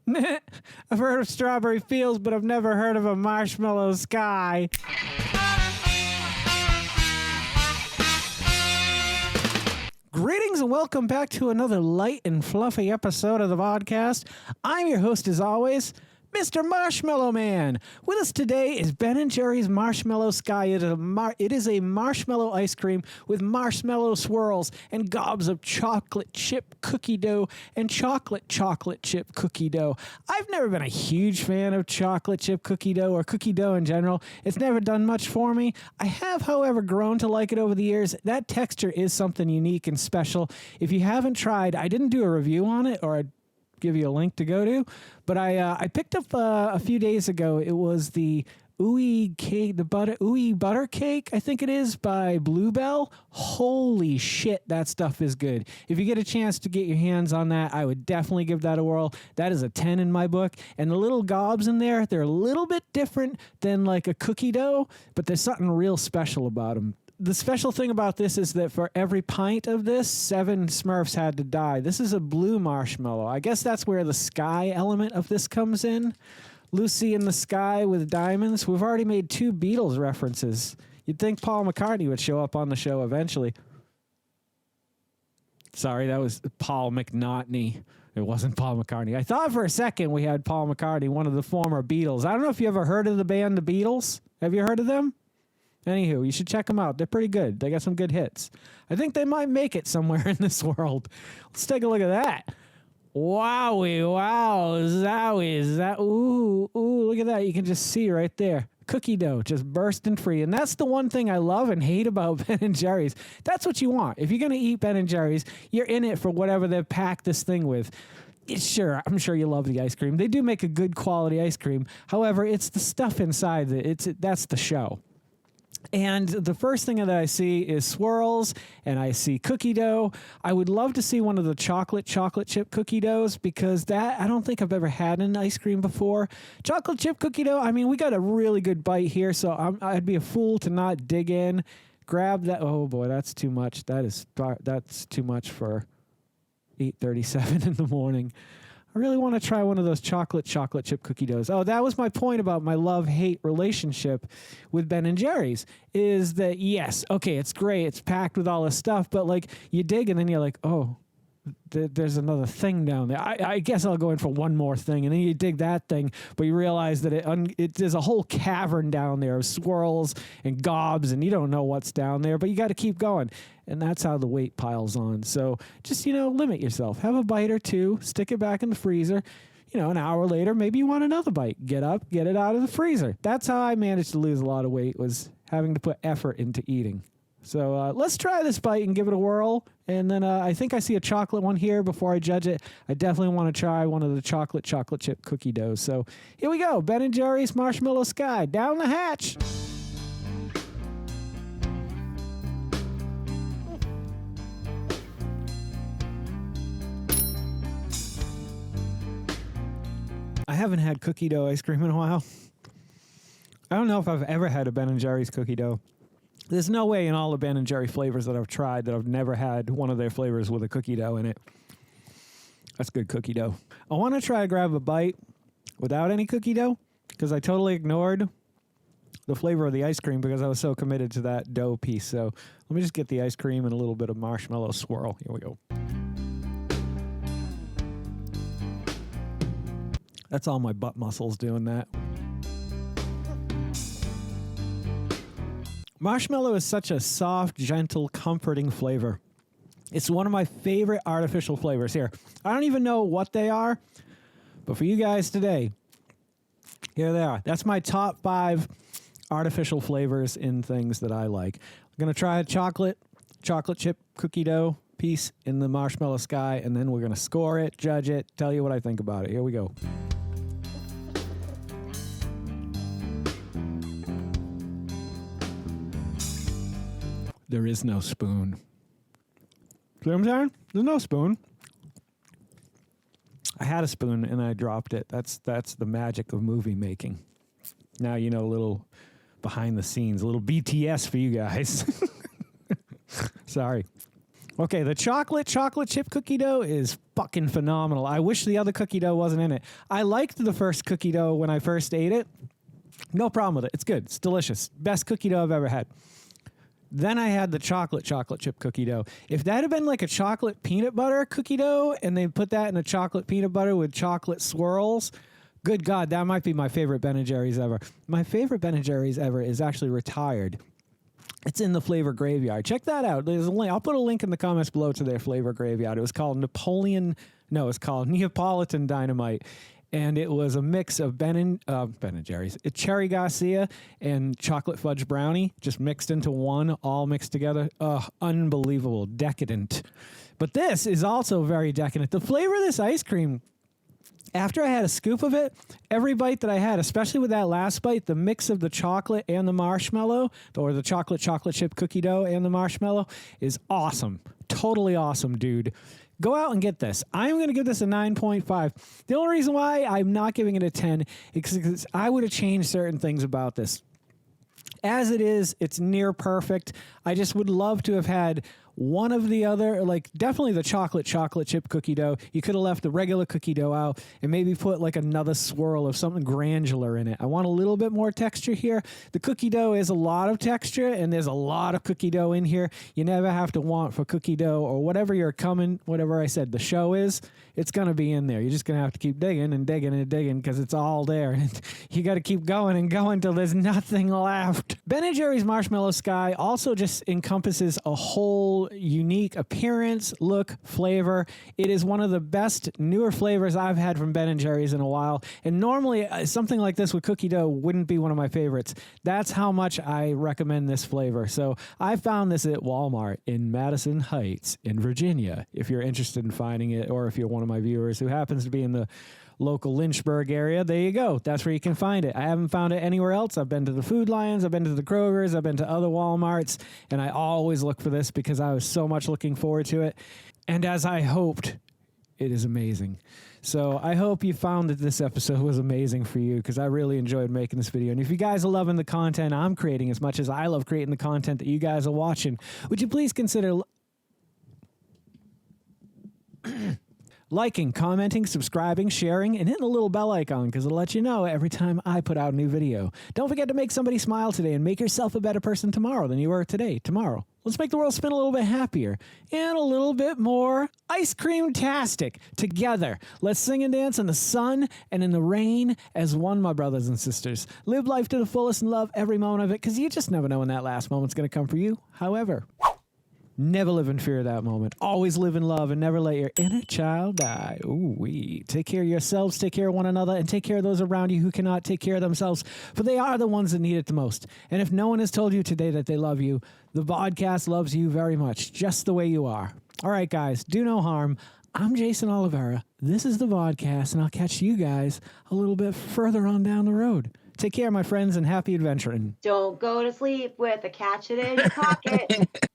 I've heard of strawberry fields, but I've never heard of a marshmallow sky. Greetings and welcome back to another light and fluffy episode of the Vodkast. I'm your host as always, Mr. Marshmallow Man. With us today is Ben & Jerry's Marshmallow Sky. It is a marshmallow ice cream with marshmallow swirls and gobs of chocolate chip cookie dough and chocolate chip cookie dough. I've never been a huge fan of chocolate chip cookie dough or cookie dough in general. It's never done much for me. I have, however, grown to like it over the years. That texture is something unique and special. If you haven't tried, I didn't do a review on it, or I'd give you a link to go to, but I picked up a few days ago. It was the Wowee cake, Wowee butter cake, I think it is, by Bluebell. Holy shit, that stuff is good. If you get a chance to get your hands on that, I would definitely give that a whirl. That is a 10 in my book. And the little gobs in there, they're a little bit different than like a cookie dough, but there's something real special about them. The special thing about this is that for every pint of this, 7 Smurfs had to die. This is a blue marshmallow. I guess that's where the sky element of this comes in. Lucy in the Sky with Diamonds. We've already made 2 Beatles references. You'd think Paul McCartney would show up on the show eventually. Sorry, that was Paul McNaughton. It wasn't Paul McCartney. I thought for a second we had Paul McCartney, one of the former Beatles. I don't know if you ever heard of the band The Beatles. Have you heard of them? Anywho, you should check them out. They're pretty good. They got some good hits. I think they might make it somewhere in this world. Let's take a look at that. Wowee Zowee. Ooh, look at that. You can just see right there. Cookie dough just bursting free. And that's the one thing I love and hate about Ben & Jerry's. That's what you want. If you're going to eat Ben & Jerry's, you're in it for whatever they've packed this thing with. Sure, I'm sure you love the ice cream. They do make a good quality ice cream. However, it's the stuff inside that's the show. And the first thing that I see is swirls, and I see cookie dough. I would love to see one of the chocolate chip cookie doughs, because that I don't think I've ever had in ice cream before. Chocolate chip cookie dough, I mean, we got a really good bite here, so I'd be a fool to not dig in. Grab that. Oh, boy, that's too much. That's too much for 8:37 in the morning. I really want to try one of those chocolate chip cookie doughs. Oh, that was my point about my love-hate relationship with Ben & Jerry's, is that, yes, okay, it's great. It's packed with all this stuff, but, like, you dig and then you're like, oh, there's another thing down there. I guess I'll go in for one more thing. And then you dig that thing, but you realize that there's a whole cavern down there of swirls and gobs, and you don't know what's down there, but you got to keep going. And that's how the weight piles on. So just, limit yourself. Have a bite or two, stick it back in the freezer. An hour later, maybe you want another bite. Get up, get it out of the freezer. That's how I managed to lose a lot of weight, was having to put effort into eating. So let's try this bite and give it a whirl. And then I think I see a chocolate one here before I judge it. I definitely want to try one of the chocolate chip cookie doughs. So here we go. Ben & Jerry's Marshmallow Sky. Down the hatch. I haven't had cookie dough ice cream in a while. I don't know if I've ever had a Ben & Jerry's cookie dough. There's no way in all the Ben & Jerry flavors that I've tried that I've never had one of their flavors with a cookie dough in it. That's good cookie dough. I want to try to grab a bite without any cookie dough, because I totally ignored the flavor of the ice cream because I was so committed to that dough piece. So let me just get the ice cream and a little bit of marshmallow swirl. Here we go. That's all my butt muscles doing that. Marshmallow is such a soft, gentle, comforting flavor. It's one of my favorite artificial flavors. Here, I don't even know what they are, but for you guys today, here they are. That's my top 5 artificial flavors in things that I like. I'm going to try a chocolate chip cookie dough piece in the Marshmallow Sky, and then we're going to score it, judge it, tell you what I think about it. Here we go. There is no spoon. See what I'm saying? There's no spoon. I had a spoon and I dropped it. That's the magic of movie making. Now you know a little behind the scenes, a little BTS for you guys. Sorry. Okay, the chocolate chip cookie dough is fucking phenomenal. I wish the other cookie dough wasn't in it. I liked the first cookie dough when I first ate it. No problem with it. It's good. It's delicious. Best cookie dough I've ever had. Then I had the chocolate chip cookie dough. If that had been like a chocolate peanut butter cookie dough and they put that in a chocolate peanut butter with chocolate swirls, good God, that might be my favorite Ben & Jerry's ever. My favorite Ben & Jerry's ever is actually retired. It's in the Flavor Graveyard. Check that out. There's a link. I'll put a link in the comments below to their Flavor Graveyard. It was called it's called Neapolitan Dynamite. And it was a mix of Ben & Jerry's, Cherry Garcia and chocolate fudge brownie, just mixed into one, all mixed together. Unbelievable, decadent. But this is also very decadent. The flavor of this ice cream, after I had a scoop of it, every bite that I had, especially with that last bite, the mix of the chocolate and the marshmallow, or the chocolate chip cookie dough and the marshmallow, is awesome. Totally awesome, dude. Go out and get this. I'm going to give this a 9.5. The only reason why I'm not giving it a 10 is because I would have changed certain things about this. As it is, it's near perfect. I just would love to have had one of the other, like definitely the chocolate chip cookie dough. You could have left the regular cookie dough out and maybe put like another swirl of something granular in it. I want a little bit more texture here. The cookie dough is a lot of texture and there's a lot of cookie dough in here. You never have to want for cookie dough or whatever whatever I said the show is, it's going to be in there. You're just going to have to keep digging and digging and digging because it's all there. And you got to keep going and going till there's nothing left. Ben & Jerry's Marshmallow Sky also just encompasses a whole unique appearance, look, flavor. It is one of the best newer flavors I've had from Ben & Jerry's in a while. And normally something like this with cookie dough wouldn't be one of my favorites. That's how much I recommend this flavor. So I found this at Walmart in Madison Heights in Virginia, if you're interested in finding it, or if you're one of my viewers who happens to be in the local Lynchburg area, there you go. That's where you can find it. I haven't found it anywhere else. I've been to the Food Lions, I've been to the Krogers, I've been to other Walmarts, and I always look for this because I was so much looking forward to it. And as I hoped, it is amazing. So I hope you found that this episode was amazing for you because I really enjoyed making this video. And if you guys are loving the content I'm creating as much as I love creating the content that you guys are watching, would you please consider liking, commenting, subscribing, sharing, and hitting the little bell icon because it'll let you know every time I put out a new video. Don't forget to make somebody smile today and make yourself a better person tomorrow than you were tomorrow. Let's make the world spin a little bit happier and a little bit more ice cream-tastic together. Let's sing and dance in the sun and in the rain as one, my brothers and sisters. Live life to the fullest and love every moment of it because you just never know when that last moment's going to come for you. However, never live in fear of that moment. Always live in love and never let your inner child die. Ooh-wee. Take care of yourselves, take care of one another, and take care of those around you who cannot take care of themselves, for they are the ones that need it the most. And if no one has told you today that they love you, the Vodkast loves you very much, just the way you are. All right, guys, do no harm. I'm Geycen Oliveira. This is the Vodkast, and I'll catch you guys a little bit further on down the road. Take care, my friends, and happy adventuring. Don't go to sleep with a catch it in your pocket.